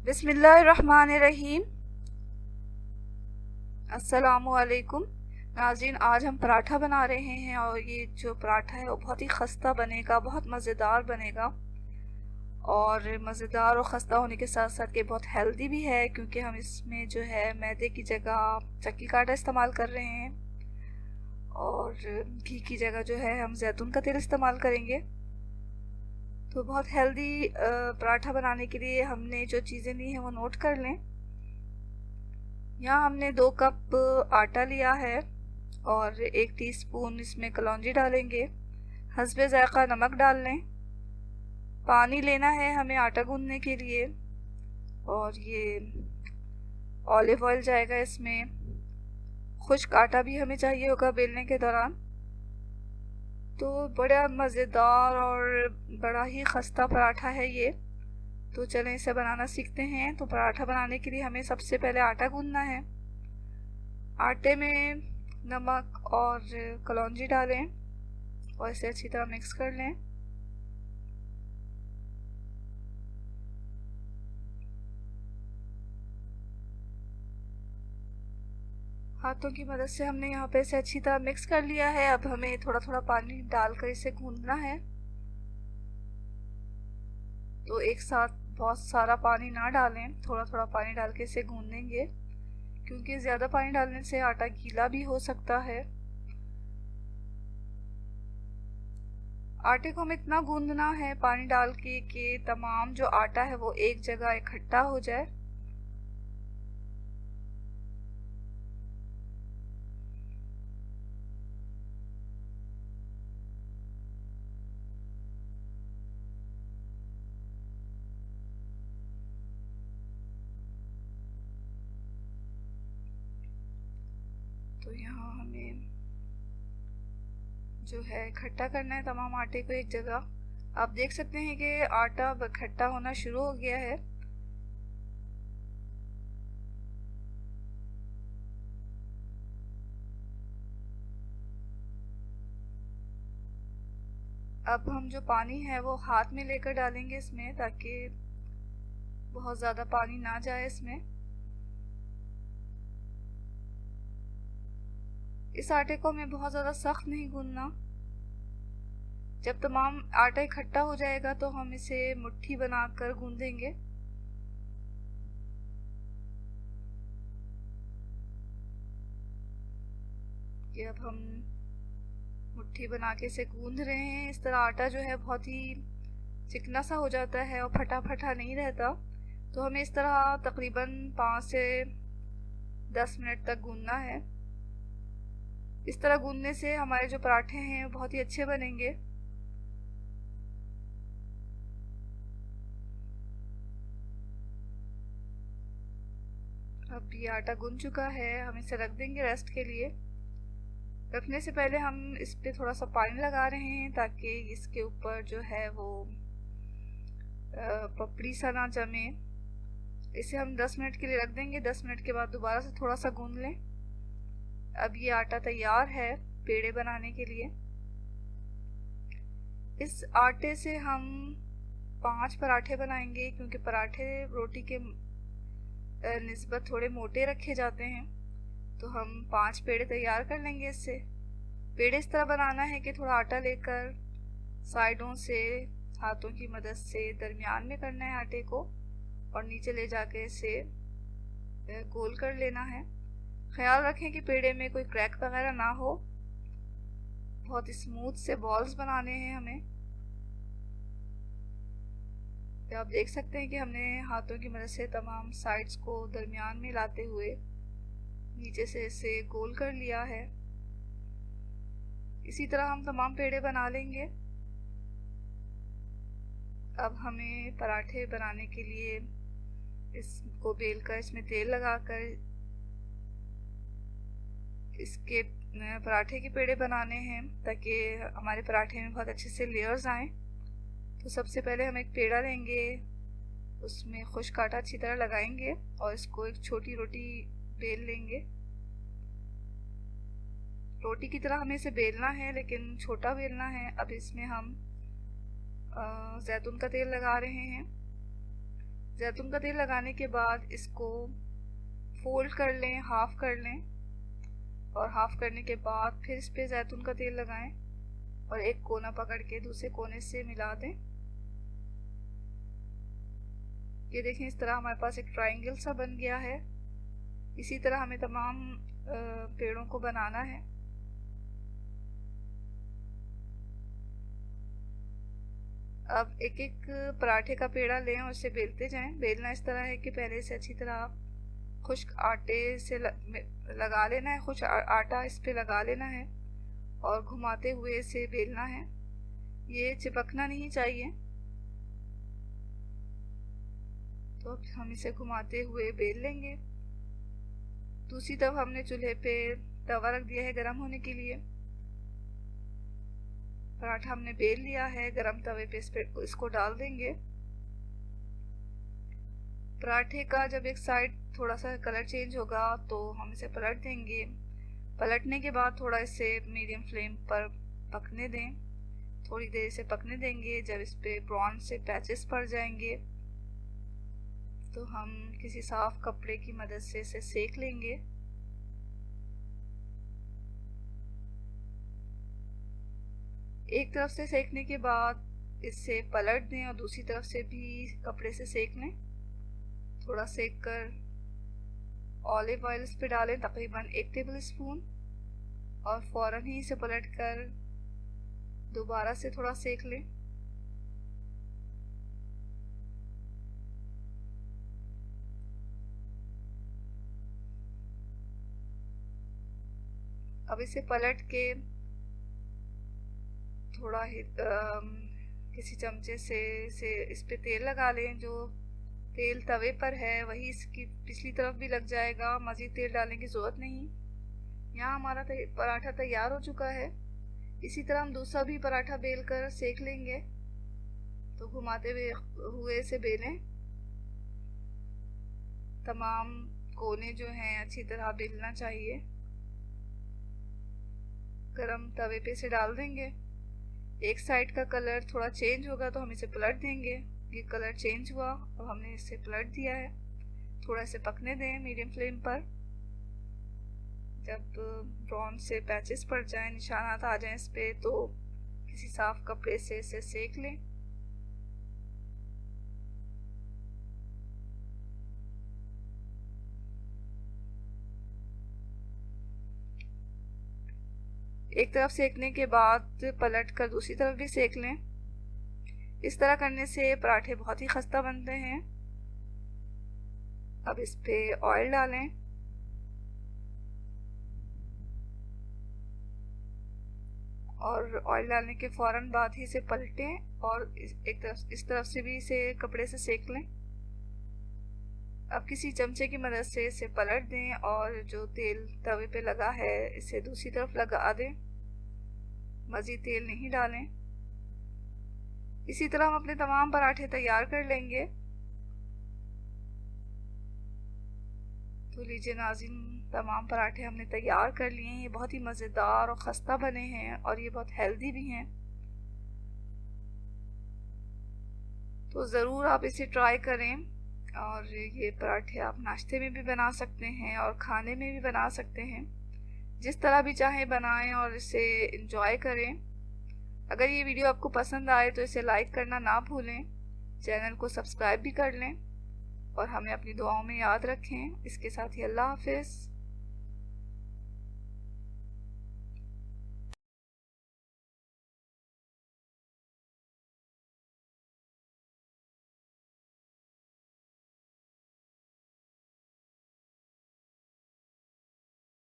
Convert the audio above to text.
बिस्मिल्लाहिर्रहमानिर्रहीम। अस्सलामुअलैकुम नाज़रीन, आज हम पराठा बना रहे हैं और ये जो पराठा है वो बहुत ही खस्ता बनेगा, बहुत मज़ेदार बनेगा। और मज़ेदार और ख़स्ता होने के साथ साथ ये बहुत हेल्दी भी है, क्योंकि हम इसमें जो है मैदे की जगह चक्की का आटा इस्तेमाल कर रहे हैं और घी की जगह जो है हम जैतून का तेल इस्तेमाल करेंगे। तो बहुत हेल्दी पराठा बनाने के लिए हमने जो चीज़ें ली हैं वो नोट कर लें। यहाँ हमने 2 कप आटा लिया है और 1 टीस्पून इसमें कलौंजी डालेंगे। हस्बे ज़ायक़ा नमक डाल लें। पानी लेना है हमें आटा गूंदने के लिए, और ये ऑलिव ऑयल जाएगा इसमें। खुश्क आटा भी हमें चाहिए होगा बेलने के दौरान। तो बड़ा मज़ेदार और बड़ा ही खस्ता पराठा है ये। तो चलें इसे बनाना सीखते हैं। तो पराठा बनाने के लिए हमें सबसे पहले आटा गूंदना है। आटे में नमक और कलौंजी डालें और इसे अच्छी तरह मिक्स कर लें। हाथों की मदद से हमने यहाँ पे इसे अच्छी तरह मिक्स कर लिया है। अब हमें थोड़ा थोड़ा पानी डालकर इसे गूंदना है। तो एक साथ बहुत सारा पानी ना डालें, थोड़ा थोड़ा पानी डाल के इसे गूंदेंगे, क्योंकि ज़्यादा पानी डालने से आटा गीला भी हो सकता है। आटे को हमें इतना गूंदना है पानी डाल के कि तमाम जो आटा है वो एक जगह इकट्ठा हो जाए। तो यहाँ हमें जो है इकट्ठा करना है तमाम आटे को एक जगह। आप देख सकते हैं कि आटा इकट्ठा होना शुरू हो गया है। अब हम जो पानी है वो हाथ में लेकर डालेंगे इसमें, ताकि बहुत ज़्यादा पानी ना जाए इसमें। इस आटे को हमें बहुत ज़्यादा सख्त नहीं गूंदना। जब तमाम आटा इकट्ठा हो जाएगा तो हम इसे मुट्ठी बनाकर गूंदेंगे। कि अब हम मुट्ठी बना के इसे गूंद रहे हैं। इस तरह आटा जो है बहुत ही चिकना सा हो जाता है और फटा फटा नहीं रहता। तो हमें इस तरह तकरीबन 5 से 10 मिनट तक गूंदना है। इस तरह गूंदने से हमारे जो पराठे हैं बहुत ही अच्छे बनेंगे। अब ये आटा गूंद चुका है, हम इसे रख देंगे रेस्ट के लिए। रखने से पहले हम इस पे थोड़ा सा पानी लगा रहे हैं, ताकि इसके ऊपर जो है वो पपड़ी सा ना जमे। इसे हम 10 मिनट के लिए रख देंगे। 10 मिनट के बाद दोबारा से थोड़ा सा गूंद लें। अब ये आटा तैयार है पेड़े बनाने के लिए। इस आटे से हम 5 पराठे बनाएंगे, क्योंकि पराठे रोटी के निस्बत थोड़े मोटे रखे जाते हैं। तो हम 5 पेड़े तैयार कर लेंगे इससे। पेड़े इस तरह बनाना है कि थोड़ा आटा लेकर साइडों से हाथों की मदद से दरमियान में करना है आटे को, और नीचे ले जाके इसे गोल कर लेना है। ख्याल रखें कि पेड़े में कोई क्रैक वगैरह ना हो। बहुत स्मूथ से बॉल्स बनाने हैं हमें। तो आप देख सकते हैं कि हमने हाथों की मदद से तमाम साइड्स को दरमियान में लाते हुए नीचे से इसे गोल कर लिया है। इसी तरह हम तमाम पेड़े बना लेंगे। अब हमें पराठे बनाने के लिए इसको बेलकर इसमें तेल लगाकर इसके पराठे के पेड़े बनाने हैं, ताकि हमारे पराठे में बहुत अच्छे से लेयर्स आएँ। तो सबसे पहले हम एक पेड़ा लेंगे, उसमें खुश्क आटा अच्छी तरह लगाएंगे और इसको एक छोटी रोटी बेल लेंगे। रोटी की तरह हमें इसे बेलना है, लेकिन छोटा बेलना है। अब इसमें हम जैतून का तेल लगा रहे हैं। जैतून का तेल लगाने के बाद इसको फोल्ड कर लें, हाफ कर लें, और हाफ करने के बाद फिर इस पे जैतून का तेल लगाएं और एक कोना पकड़ के दूसरे कोने से मिला दें। ये देखें, इस तरह हमारे पास एक ट्रायंगल सा बन गया है। इसी तरह हमें तमाम पेड़ों को बनाना है। अब एक एक पराठे का पेड़ा लें और इसे बेलते जाएं। बेलना इस तरह है कि पहले से अच्छी तरह खुश्क आटे से लगा लेना है, खुश्क आटा इस पे लगा लेना है और घुमाते हुए इसे बेलना है। ये चिपकना नहीं चाहिए। तो अब हम इसे घुमाते हुए बेल लेंगे। दूसरी तरफ हमने चूल्हे पे तवा रख दिया है गरम होने के लिए। पराठा हमने बेल लिया है, गरम तवे पे इसको डाल देंगे। पराठे का जब एक साइड थोड़ा सा कलर चेंज होगा तो हम इसे पलट देंगे। पलटने के बाद थोड़ा इसे मीडियम फ्लेम पर पकने दें। थोड़ी देर इसे पकने देंगे। जब इस पे ब्राउन से पैचेस पड़ जाएंगे तो हम किसी साफ कपड़े की मदद से इसे सेक लेंगे। एक तरफ से सेकने के बाद इसे पलट दें और दूसरी तरफ से भी कपड़े से सेक लें। थोड़ा सेक कर ऑलिव ऑयल इस पे डालें, तकरीबन 1 टेबल स्पून, और फौरन ही इसे पलट कर दोबारा से थोड़ा सेक लें। अब इसे पलट के थोड़ा ही किसी चमचे से इस पे तेल लगा लें। जो तेल तवे पर है वही इसकी पिछली तरफ भी लग जाएगा। मज़ीद तेल डालने की ज़रूरत नहीं। यहाँ हमारा पराठा तैयार हो चुका है। इसी तरह हम दूसरा भी पराठा बेल कर सेक लेंगे। तो घुमाते हुए इसे बेलें। तमाम कोने जो हैं अच्छी तरह बेलना चाहिए। गरम तवे पे इसे डाल देंगे। एक साइड का कलर थोड़ा चेंज होगा तो हम इसे पलट देंगे। ये कलर चेंज हुआ और हमने इसे पलट दिया है। थोड़ा इसे पकने दें मीडियम फ्लेम पर। जब ब्राउन से पैचेस पड़ जाएं, निशानात आ जाएं इस पे, तो किसी साफ कपड़े से इसे सेक लें। एक तरफ सेकने के बाद पलट कर दूसरी तरफ भी सेक लें। इस तरह करने से पराठे बहुत ही खस्ता बनते हैं। अब इस पे ऑयल डालें और ऑयल डालने के फौरन बाद ही इसे पलटें और इस तरफ से भी इसे कपड़े से सेक लें। अब किसी चमचे की मदद से इसे पलट दें और जो तेल तवे पे लगा है इसे दूसरी तरफ लगा दें। मज़ीद तेल नहीं डालें। इसी तरह हम अपने तमाम पराठे तैयार कर लेंगे। तो लीजिए नाज़रीन, तमाम पराठे हमने तैयार कर लिए हैं। ये बहुत ही मज़ेदार और खस्ता बने हैं और ये बहुत हेल्दी भी हैं। तो ज़रूर आप इसे ट्राई करें। और ये पराठे आप नाश्ते में भी बना सकते हैं और खाने में भी बना सकते हैं। जिस तरह भी चाहें बनाएं और इसे इंजॉय करें। अगर ये वीडियो आपको पसंद आए तो इसे लाइक करना ना भूलें। चैनल को सब्सक्राइब भी कर लें और हमें अपनी दुआओं में याद रखें। इसके साथ ही अल्लाह हाफिज़।